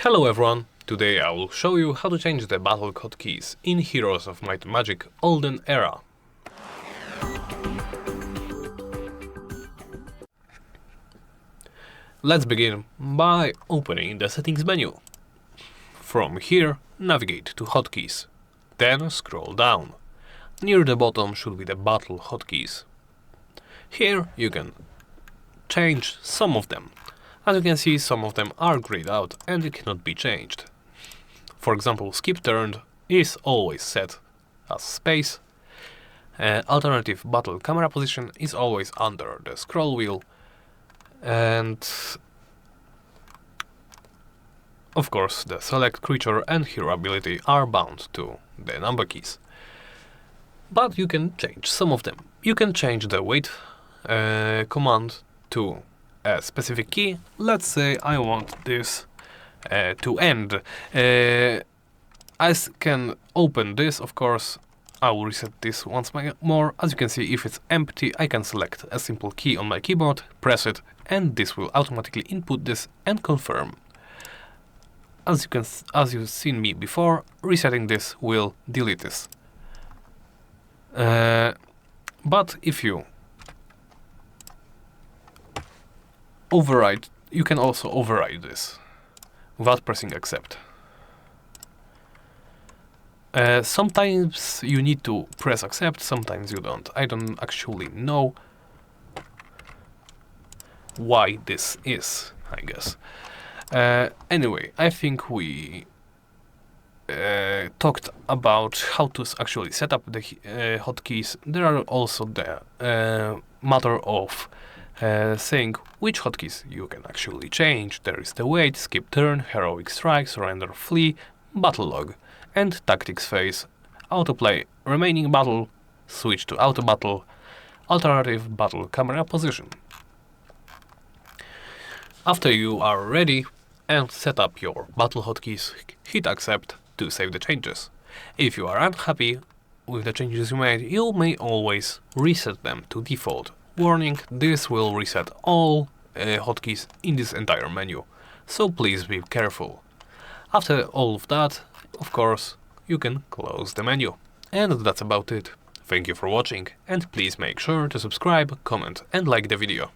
Hello everyone, today I will show you how to change the battle hotkeys in Heroes of Might and Magic Olden era. Let's begin by opening the settings menu. From here, navigate to hotkeys, then scroll down. Near the bottom should be the battle hotkeys. Here you can change some of them. As you can see, some of them are grayed out and it cannot be changed. For example, skip turn is always set as space. Alternative battle camera position is always under the scroll wheel. And of course, the select creature and hero ability are bound to the number keys. But you can change some of them. You can change the wait command to a specific key. Let's say I want this to end. I can open this, of course. I will reset this once more. As you can see, if it's empty, I can select a simple key on my keyboard, press it, and this will automatically input this and confirm. As you've seen me before, resetting this will delete this. But if you override, you can also override this without pressing accept. Sometimes you need to press accept, sometimes you don't. I don't actually know why this is, I guess. Anyway, I think we talked about how to actually set up the hotkeys. There are also the matter of saying which hotkeys you can actually change. There is the wait, skip turn, heroic strike, surrender, flee, battle log, and tactics phase, autoplay, remaining battle, switch to auto battle, alternative battle camera position. After you are ready and set up your battle hotkeys, hit accept to save the changes. If you are unhappy with the changes you made, you may always reset them to default. Warning, this will reset all hotkeys in this entire menu, so please be careful. After all of that, of course, you can close the menu. And that's about it. Thank you for watching, and please make sure to subscribe, comment and like the video.